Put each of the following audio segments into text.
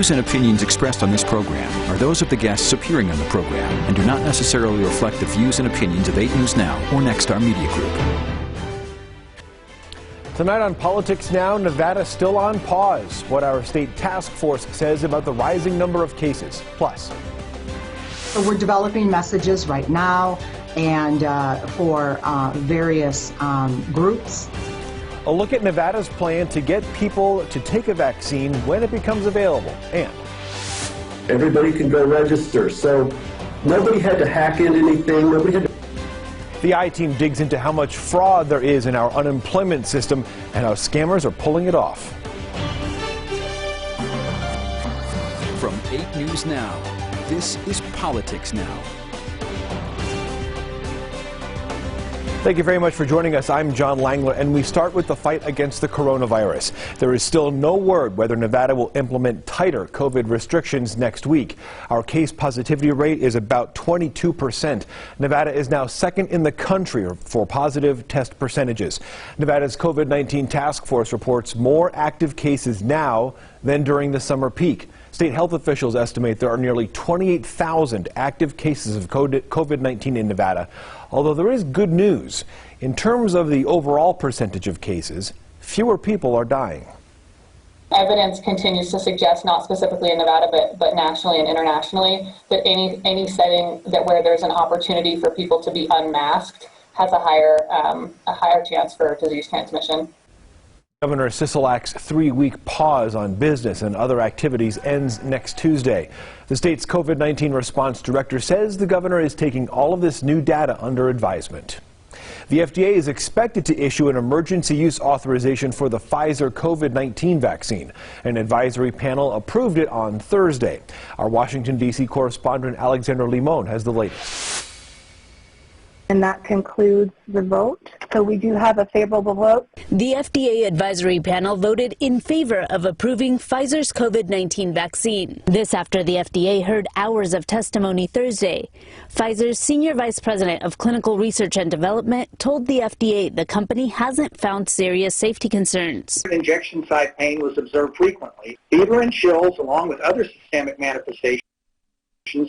views and opinions expressed on this program are those of the guests appearing on the program and do not necessarily reflect the views and opinions of 8 News Now or Nexstar Media Group. Tonight on Politics Now, Nevada still on pause. What our state task force says about the rising number of cases. Plus, so we're developing messages right now and for various groups. A look at Nevada's plan to get people to take a vaccine when it becomes available. And everybody can go register, so nobody had to hack into anything. The I-Team digs into how much fraud there is in our unemployment system and how scammers are pulling it off. From 8 News Now, this is Politics Now. Thank you very much for joining us. I'm John Langler, and we start with the fight against the coronavirus. There is still no word whether Nevada will implement tighter COVID restrictions next week. Our case positivity rate is about 22%. Nevada is now second in the country for positive test percentages. Nevada's COVID-19 task force reports more active cases now than during the summer peak. State health officials estimate there are nearly 28,000 active cases of COVID-19 in Nevada. Although there is good news. In terms of the overall percentage of cases, fewer people are dying. Evidence continues to suggest, not specifically in Nevada, but nationally and internationally, that any setting where there's an opportunity for people to be unmasked has a higher chance for disease transmission. Governor Sisolak's 3-week pause on business and other activities ends next Tuesday. The state's COVID-19 response director says the governor is taking all of this new data under advisement. The FDA is expected to issue an emergency use authorization for the Pfizer COVID-19 vaccine. An advisory panel approved it on Thursday. Our Washington, D.C. correspondent Alexandra Limon has the latest. And that concludes the vote. So we do have a favorable vote. The FDA advisory panel voted in favor of approving Pfizer's COVID-19 vaccine. This after the FDA heard hours of testimony Thursday. Pfizer's senior vice president of clinical research and development told the FDA the company hasn't found serious safety concerns. Injection site pain was observed frequently. Fever and chills, along with other systemic manifestations,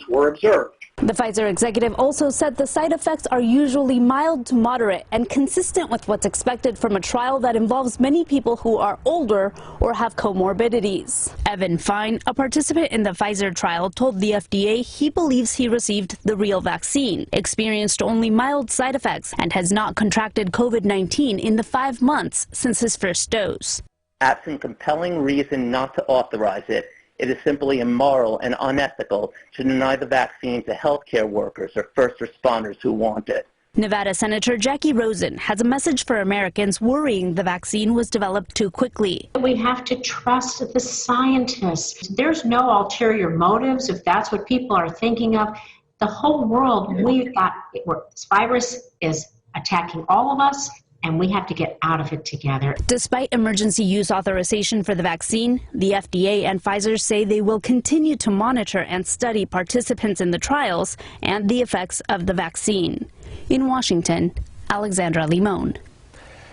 were observed. The Pfizer executive also said the side effects are usually mild to moderate and consistent with what's expected from a trial that involves many people who are older or have comorbidities. Evan Fine, a participant in the Pfizer trial, told the FDA he believes he received the real vaccine, experienced only mild side effects, and has not contracted COVID-19 in the 5 months since his first dose. Absent compelling reason not to authorize it, it is simply immoral and unethical to deny the vaccine to healthcare workers or first responders who want it. Nevada Senator Jackie Rosen has a message for Americans worrying the vaccine was developed too quickly. We have to trust the scientists. There's no ulterior motives if that's what people are thinking of. The whole world, this virus is attacking all of us, and we have to get out of it together. Despite emergency use authorization for the vaccine, the FDA and Pfizer say they will continue to monitor and study participants in the trials and the effects of the vaccine. In Washington, Alexandra Limon.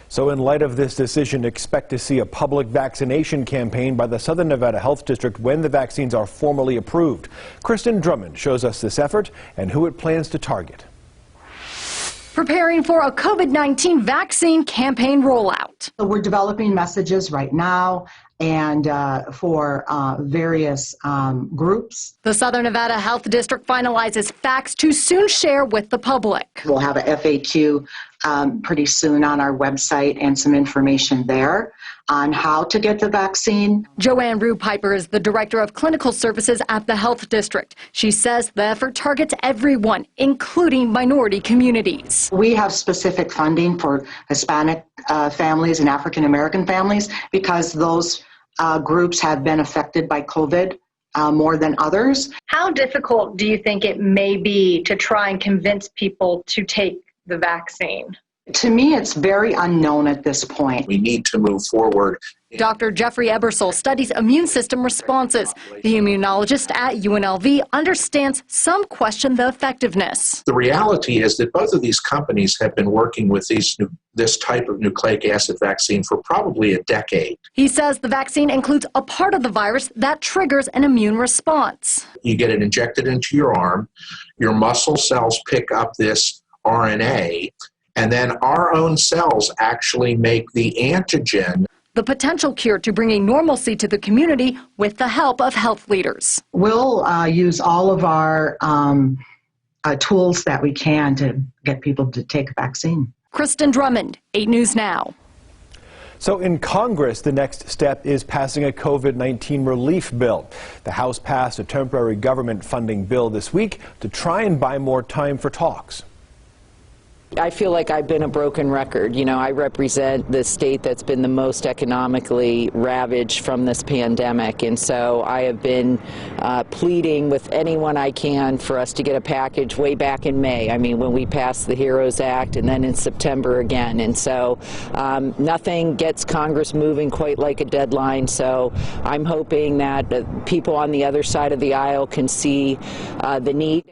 So in light of this decision, expect to see a public vaccination campaign by the Southern Nevada Health District when the vaccines are formally approved. Kristen Drummond shows us this effort and who it plans to target. Preparing for a COVID-19 vaccine campaign rollout. So we're developing messages right now and for various groups. The Southern Nevada Health District finalizes facts to soon share with the public. We'll have a FAQ pretty soon on our website and some information there on how to get the vaccine. Joanne Rue-Piper is the Director of Clinical Services at the Health District. She says the effort targets everyone, including minority communities. We have specific funding for Hispanic families and African American families because those groups have been affected by COVID more than others. How difficult do you think it may be to try and convince people to take the vaccine? To me, it's very unknown at this point. We need to move forward Dr. Jeffrey Ebersole studies immune system responses. The immunologist at UNLV understands some question the effectiveness. The reality is that both of these companies have been working with this type of nucleic acid vaccine for probably a decade. He says the vaccine includes a part of the virus that triggers an immune response. You get it injected into your arm, your muscle cells pick up this RNA, and then our own cells actually make the antigen. The potential cure to bringing normalcy to the community with the help of health leaders. We'll use all of our tools that we can to get people to take a vaccine. Kristen Drummond, 8 News Now. So in Congress, the next step is passing a COVID-19 relief bill. The House passed a temporary government funding bill this week to try and buy more time for talks. I feel like I've been a broken record. You know, I represent the state that's been the most economically ravaged from this pandemic, and so I have been pleading with anyone I can for us to get a package way back in May. I mean, when we passed the HEROES Act, and then in September again, and so nothing gets Congress moving quite like a deadline, so I'm hoping that people on the other side of the aisle can see the need.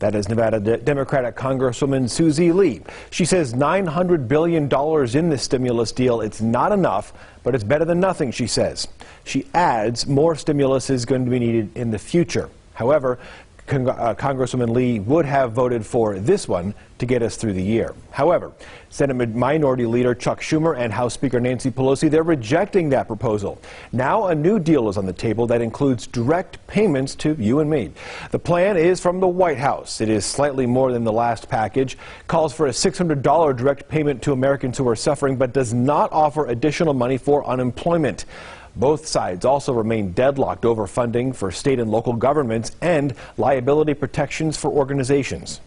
That is Nevada Democratic Congresswoman Susie Lee. She says $900 billion in this stimulus deal. It's not enough, but it's better than nothing, she says. She adds more stimulus is going to be needed in the future. However, Congresswoman Lee would have voted for this one to get us through the year. However, Senate Minority Leader Chuck Schumer and House Speaker Nancy Pelosi, they're rejecting that proposal. Now a new deal is on the table that includes direct payments to you and me. The plan is from the White House. It is slightly more than the last package, calls for a $600 direct payment to Americans who are suffering, but does not offer additional money for unemployment. Both sides also remain deadlocked over funding for state and local governments and liability protections for organizations.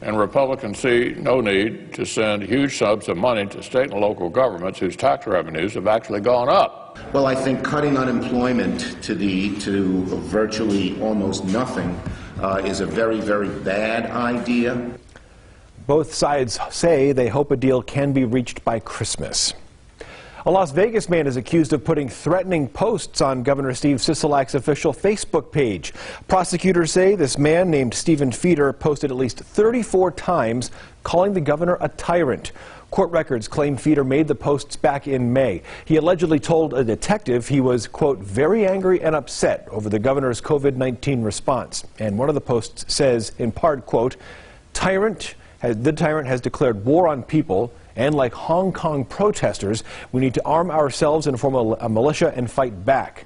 And Republicans see no need to send huge sums of money to state and local governments whose tax revenues have actually gone up. Well, I think cutting unemployment to virtually almost nothing is a very, very bad idea. Both sides say they hope a deal can be reached by Christmas. A Las Vegas man is accused of putting threatening posts on Governor Steve Sisolak's official Facebook page. Prosecutors say this man named Stephen Feeder posted at least 34 times calling the governor a tyrant. Court records claim Feeder made the posts back in May. He allegedly told a detective he was, quote, very angry and upset over the governor's COVID-19 response. And one of the posts says, in part, quote, the tyrant has declared war on people, and like Hong Kong protesters, we need to arm ourselves and form a militia and fight back.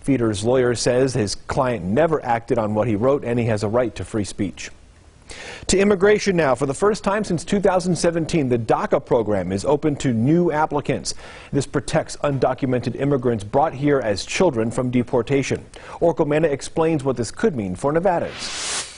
Feeder's lawyer says his client never acted on what he wrote, and he has a right to free speech. To immigration now. For the first time since 2017, the Daca program is open to new applicants. This protects undocumented immigrants brought here as children from deportation. Orko Mena explains what this could mean for Nevadans.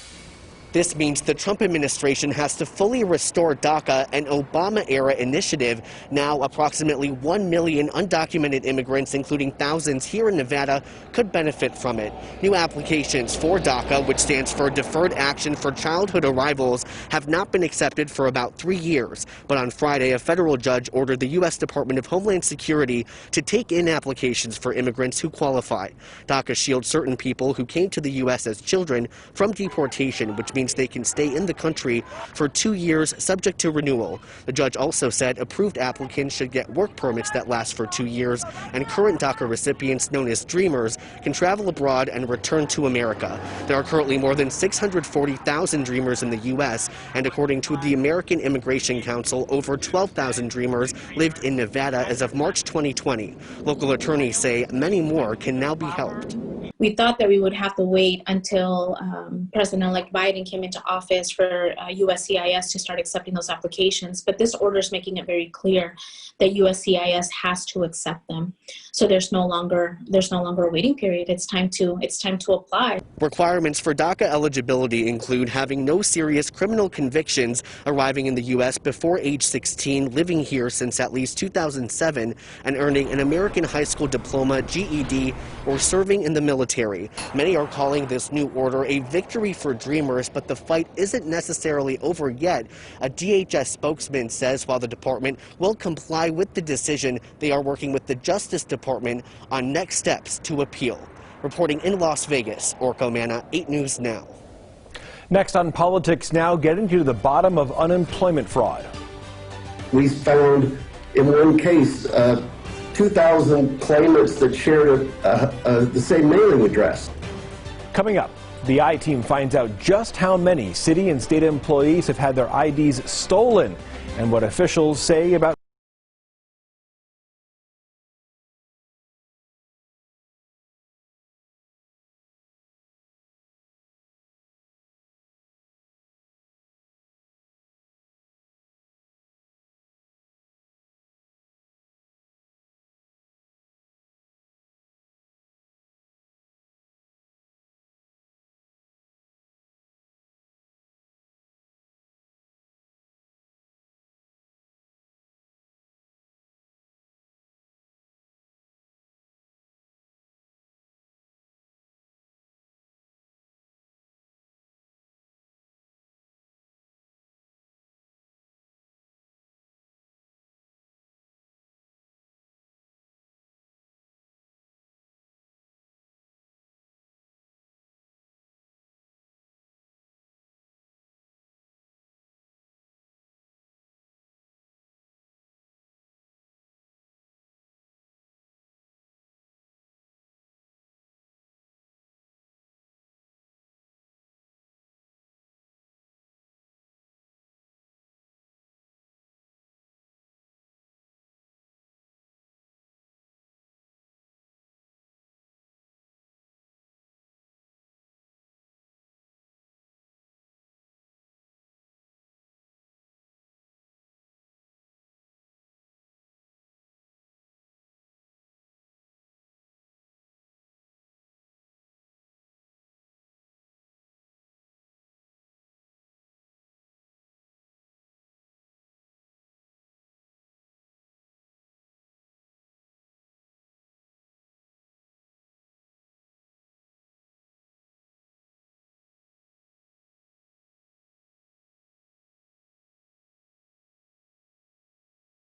This means the Trump administration has to fully restore Daca, an Obama-era initiative. Now, approximately 1 million undocumented immigrants, including thousands here in Nevada, could benefit from it. New applications for Daca, which stands for Deferred Action for Childhood Arrivals, have not been accepted for about 3 years. But on Friday, a federal judge ordered the U.S. Department of Homeland Security to take in applications for immigrants who qualify. Daca shields certain people who came to the U.S. as children from deportation, which means they can stay in the country for 2 years subject to renewal. The judge also said approved applicants should get work permits that last for 2 years, and current DACA recipients known as Dreamers can travel abroad and return to America. There are currently more than 640,000 Dreamers in the U.S., and according to the American Immigration Council, over 12,000 Dreamers lived in Nevada as of March 2020. Local attorneys say many more can now be helped. We thought that we would have to wait until President-elect Biden came into office for USCIS to start accepting those applications, but this order is making it very clear that USCIS has to accept them. So there's no longer a waiting period. It's time to apply. Requirements for DACA eligibility include having no serious criminal convictions, arriving in the U.S. before age 16, living here since at least 2007, and earning an American high school diploma, GED, or serving in the military military. Many are calling this new order a victory for Dreamers, but the fight isn't necessarily over yet. A DHS spokesman says while the department will comply with the decision, they are working with the Justice Department on next steps to appeal. Reporting in Las Vegas, Orko Manna, 8 News Now. Next on Politics Now, getting to the bottom of unemployment fraud. We found in one case 2,000 claimants that shared the same mailing address. Coming up, the I-Team finds out just how many city and state employees have had their IDs stolen and what officials say about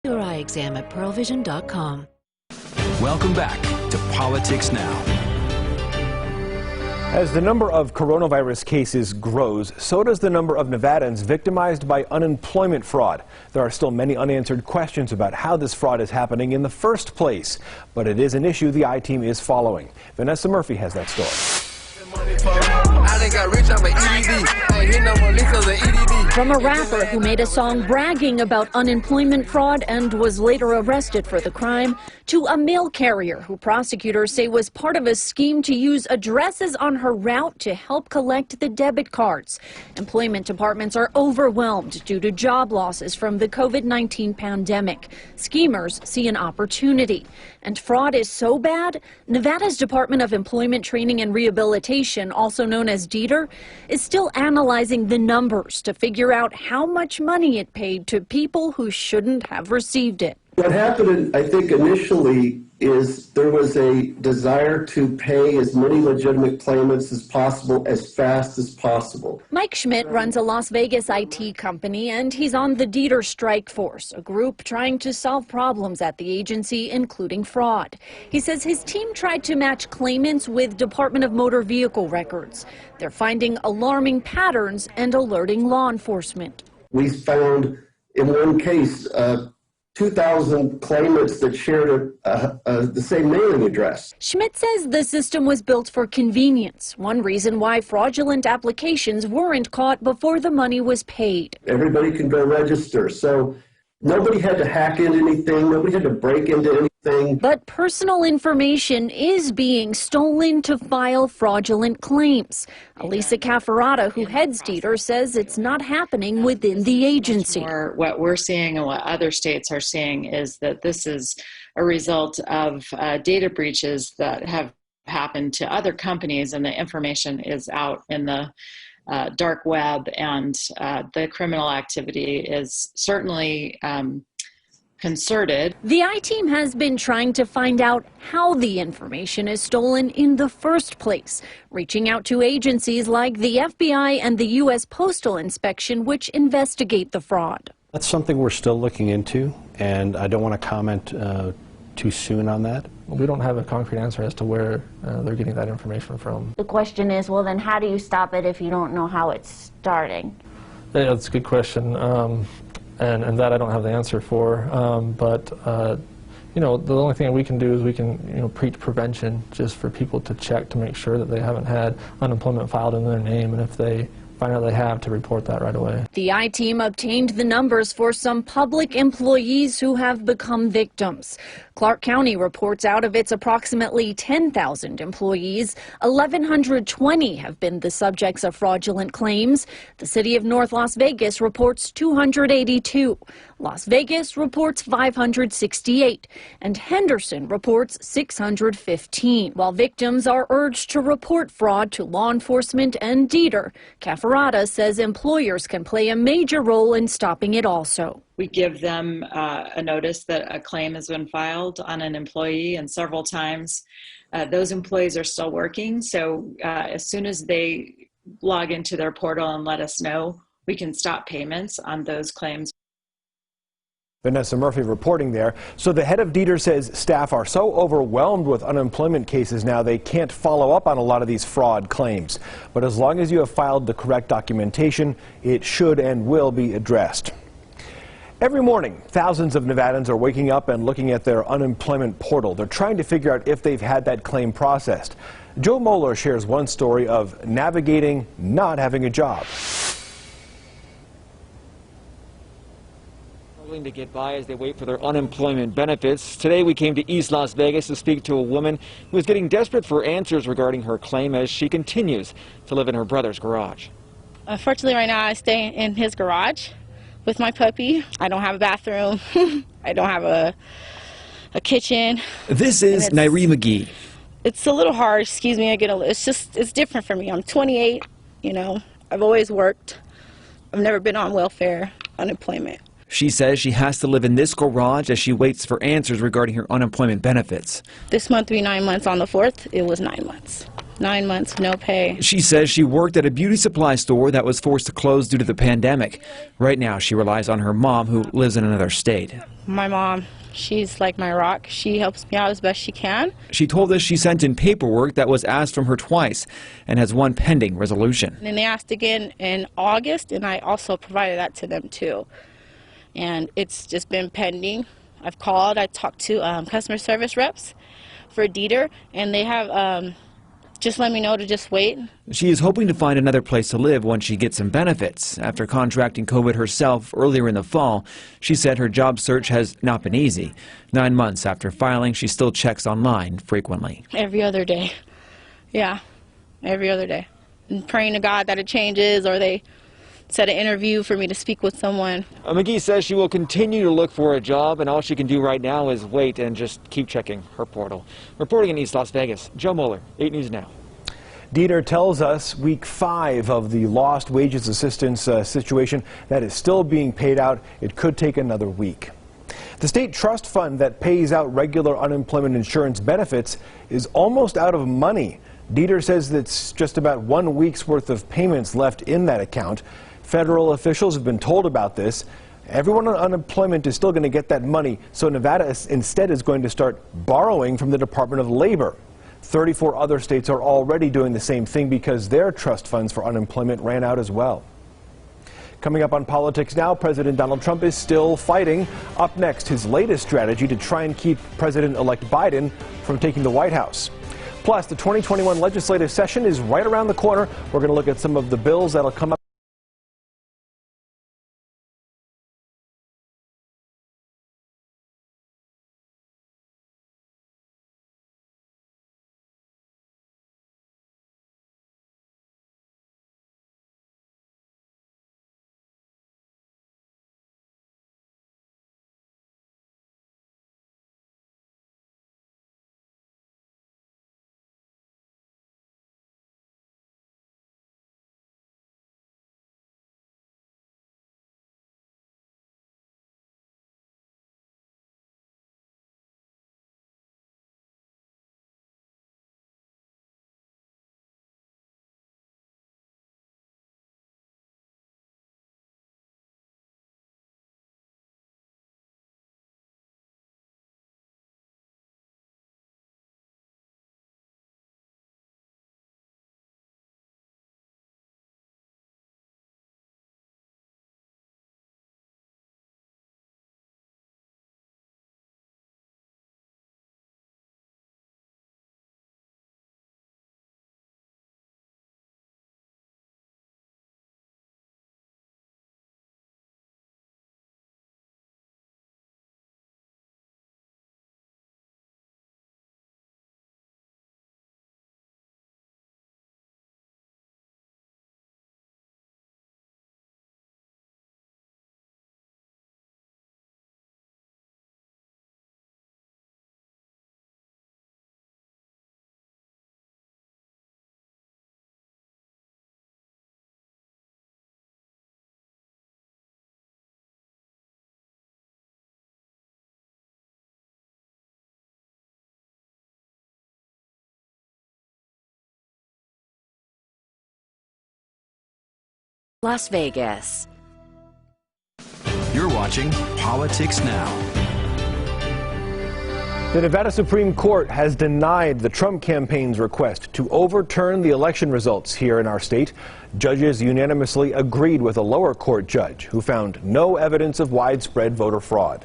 Your eye exam at pearlvision.com. Welcome back to Politics Now. As the number of coronavirus cases grows, so does the number of Nevadans victimized by unemployment fraud. There are still many unanswered questions about how this fraud is happening in the first place, but it is an issue the I-Team is following. Vanessa Murphy has that story. From a rapper who made a song bragging about unemployment fraud and was later arrested for the crime, to a mail carrier who prosecutors say was part of a scheme to use addresses on her route to help collect the debit cards. Employment departments are overwhelmed due to job losses from the COVID-19 pandemic. Schemers see an opportunity. And fraud is so bad, Nevada's Department of Employment Training and Rehabilitation, also known as DETR, is still analyzing the numbers to figure out how much money it paid to people who shouldn't have received it. What happened, I think, initially is there was a desire to pay as many legitimate claimants as possible as fast as possible. Mike Schmidt runs a Las Vegas IT company, and he's on the DETR strike force, a group trying to solve problems at the agency, including fraud. He says his team tried to match claimants with Department of Motor Vehicle records. They're finding alarming patterns and alerting law enforcement. We found in one case 2,000 claimants that shared the same mailing address. Schmidt says the system was built for convenience, one reason why fraudulent applications weren't caught before the money was paid. Everybody can go register, so nobody had to hack into anything, nobody had to break into anything. But personal information is being stolen to file fraudulent claims. Elisa Cafferata, who heads DETR, says it's not happening within the agency. What we're seeing and what other states are seeing is that this is a result of data breaches that have happened to other companies, and the information is out in the dark web, and the criminal activity is certainly concerted. The I-Team has been trying to find out how the information is stolen in the first place, reaching out to agencies like the FBI and the U.S. Postal Inspection, which investigate the fraud. That's something we're still looking into, and I don't want to comment too soon on that. We don't have a concrete answer as to where they're getting that information from. The question is, well, then how do you stop it if you don't know how it's starting? Yeah, that's a good question. And that I don't have the answer for, but you know, the only thing we can do is we can preach prevention, just for people to check to make sure that they haven't had unemployment filed in their name, and if they find out they have, to report that right away. The I-Team obtained the numbers for some public employees who have become victims. Clark County reports out of its approximately 10,000 employees, 1,120 have been the subjects of fraudulent claims. The city of North Las Vegas reports 282. Las Vegas reports 568, and Henderson reports 615. While victims are urged to report fraud to law enforcement and Dieter, Cafferata says employers can play a major role in stopping it also. We give them a notice that a claim has been filed on an employee, and several times those employees are still working. So as soon as they log into their portal and let us know, we can stop payments on those claims. Vanessa Murphy reporting there. So the head of Dieter says staff are so overwhelmed with unemployment cases now they can't follow up on a lot of these fraud claims. But as long as you have filed the correct documentation, it should and will be addressed. Every morning, thousands of Nevadans are waking up and looking at their unemployment portal. They're trying to figure out if they've had that claim processed. Joe Moeller shares one story of navigating not having a job. Struggling to get by as they wait for their unemployment benefits. Today we came to East Las Vegas to speak to a woman who is getting desperate for answers regarding her claim as she continues to live in her brother's garage. Unfortunately, right now I stay in his garage with my puppy. I don't have a bathroom. I don't have a kitchen. This is Nairi McGee. It's a little hard, excuse me, it's different for me. I'm 28, I've always worked. I've never been on welfare, unemployment. She says she has to live in this garage as she waits for answers regarding her unemployment benefits. This month will be 9 months. On the 4th, it was 9 months. 9 months, no pay. She says she worked at a beauty supply store that was forced to close due to the pandemic. Right now, she relies on her mom, who lives in another state. My mom, she's like my rock. She helps me out as best she can. She told us she sent in paperwork that was asked from her twice and has one pending resolution. And they asked again in August, and I also provided that to them too. And it's just been pending. I've called, I talked to customer service reps for Dieter, and they have just let me know to just wait. She is hoping to find another place to live once she gets some benefits. After contracting COVID herself earlier in the fall, she said her job search has not been easy. 9 months after filing, she still checks online frequently. Every other day. Yeah, every other day. And praying to God that it changes, or they set an interview for me to speak with someone. McGee says she will continue to look for a job, and all she can do right now is wait and just keep checking her portal. Reporting in East Las Vegas, Joe Moeller, 8 News Now. Dieter tells us week 5 of the lost wages assistance situation that is still being paid out. It could take another week. The state trust fund that pays out regular unemployment insurance benefits is almost out of money. Dieter says that's just about 1 week's worth of payments left in that account. Federal officials have been told about this. Everyone on unemployment is still going to get that money, so Nevada instead is going to start borrowing from the Department of Labor. 34 other states are already doing the same thing because their trust funds for unemployment ran out as well. Coming up on Politics Now, President Donald Trump is still fighting. Up next, his latest strategy to try and keep President-elect Biden from taking the White House. Plus, the 2021 legislative session is right around the corner. We're going to look at some of the bills that'll come up. Las Vegas. You're watching Politics Now. The Nevada Supreme Court has denied the Trump campaign's request to overturn the election results here in our state. Judges unanimously agreed with a lower court judge who found no evidence of widespread voter fraud.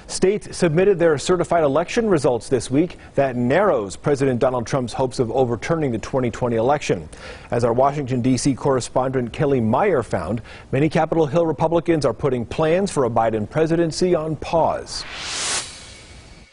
States submitted their certified election results this week. That narrows President Donald Trump's hopes of overturning the 2020 election. As our Washington, D.C. correspondent Kelly Meyer found, many Capitol Hill Republicans are putting plans for a Biden presidency on pause.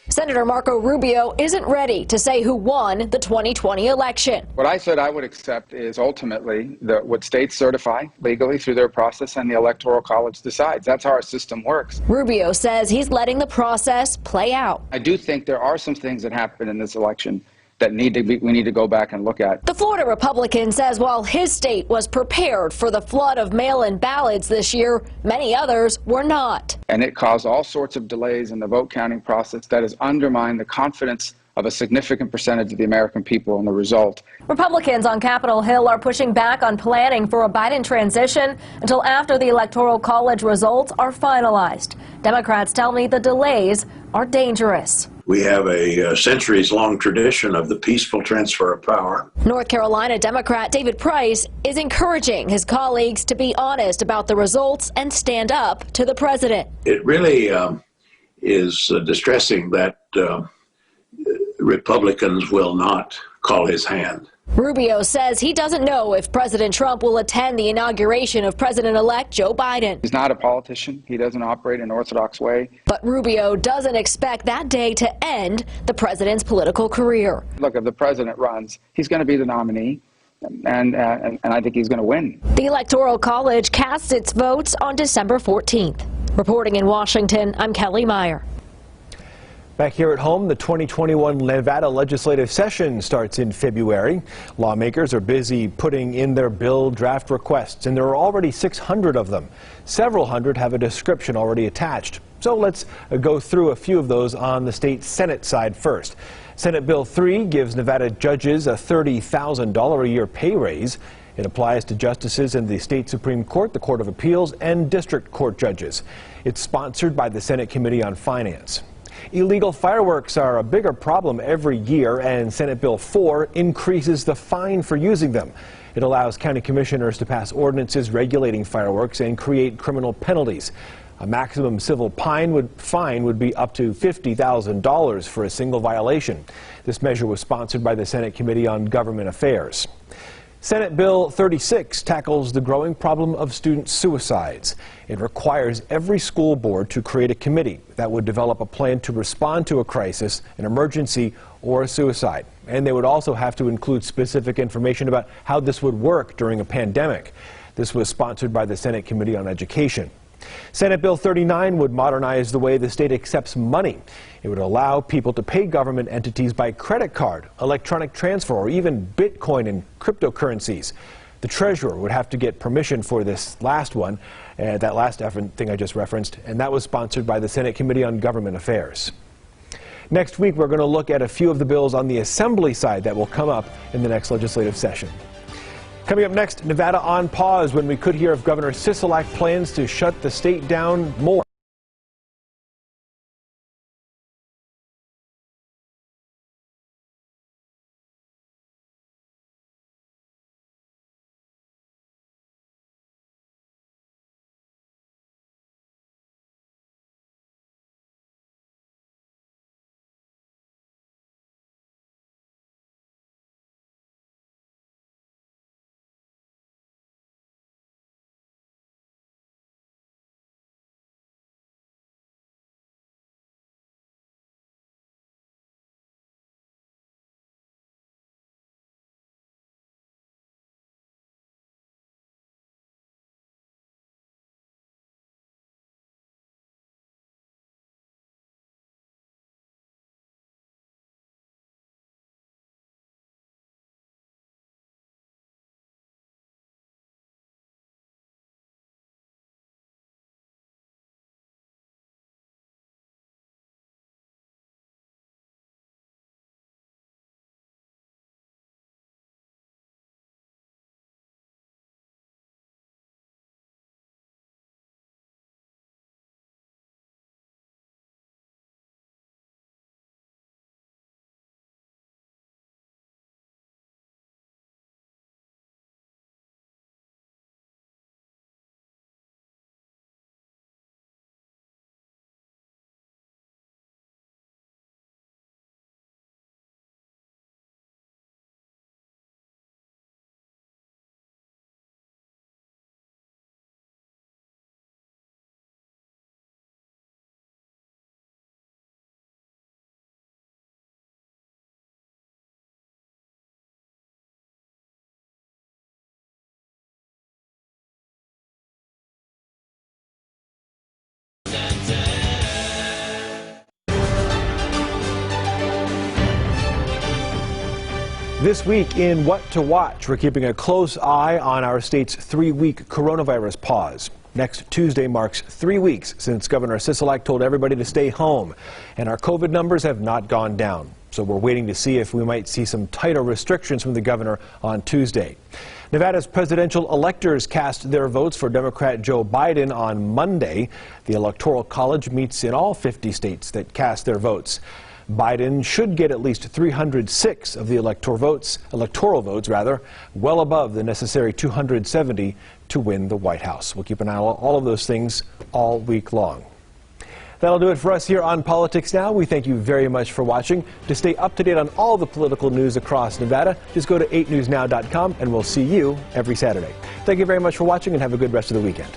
Senator Marco Rubio isn't ready to say who won the 2020 election. What I said I would accept is ultimately what states certify legally through their process and the Electoral College decides. That's how our system works. Rubio says he's letting the process play out. I do think there are some things that happened in this election that we need to go back and look at. The Florida Republican says while his state was prepared for the flood of mail-in ballots this year, many others were not. And it caused all sorts of delays in the vote counting process that has undermined the confidence of a significant percentage of the American people in the result. Republicans on Capitol Hill are pushing back on planning for a Biden transition until after the Electoral College results are finalized. Democrats tell me the delays are dangerous. We have a centuries-long tradition of the peaceful transfer of power. North Carolina Democrat David Price is encouraging his colleagues to be honest about the results and stand up to the president. It really is distressing that Republicans will not call his hand. Rubio says he doesn't know if President Trump will attend the inauguration of President-elect Joe Biden. He's not a politician. He doesn't operate in an orthodox way. But Rubio doesn't expect that day to end the president's political career. Look, if the president runs, he's going to be the nominee, and I think he's going to win. The Electoral College casts its votes on December 14th. Reporting in Washington, I'm Kelly Meyer. Back here at home, the 2021 Nevada legislative session starts in February. Lawmakers are busy putting in their bill draft requests, and there are already 600 of them. Several hundred have a description already attached. So let's go through a few of those on the state Senate side first. Senate Bill 3 gives Nevada judges a $30,000 a year pay raise. It applies to justices in the state Supreme Court, the Court of Appeals, and district court judges. It's sponsored by the Senate Committee on Finance. Illegal fireworks are a bigger problem every year, and Senate Bill 4 increases the fine for using them. It allows county commissioners to pass ordinances regulating fireworks and create criminal penalties. A maximum civil fine would be up to $50,000 for a single violation. This measure was sponsored by the Senate Committee on Government Affairs. Senate Bill 36 tackles the growing problem of student suicides. It requires every school board to create a committee that would develop a plan to respond to a crisis, an emergency, or a suicide. And they would also have to include specific information about how this would work during a pandemic. This was sponsored by the Senate Committee on Education. Senate Bill 39 would modernize the way the state accepts money. It would allow people to pay government entities by credit card, electronic transfer, or even Bitcoin and cryptocurrencies. The treasurer would have to get permission for this last one, that last thing I just referenced, and that was sponsored by the Senate Committee on Government Affairs. Next week, we're going to look at a few of the bills on the Assembly side that will come up in the next legislative session. Coming up next, Nevada on pause when we could hear of Governor Sisolak plans to shut the state down more. This week in What to Watch, we're keeping a close eye on our state's 3-week coronavirus pause. Next Tuesday marks 3 weeks since Governor Sisolak told everybody to stay home, and our COVID numbers have not gone down. So we're waiting to see if we might see some tighter restrictions from the governor on Tuesday. Nevada's presidential electors cast their votes for Democrat Joe Biden on Monday. The Electoral College meets in all 50 states that cast their votes. Biden should get at least 306 of the electoral votes, well above the necessary 270 to win the White House. We'll keep an eye on all of those things all week long. That'll do it for us here on Politics Now. We thank you very much for watching. To stay up to date on all the political news across Nevada, just go to 8newsnow.com, and we'll see you every Saturday. Thank you very much for watching, and have a good rest of the weekend.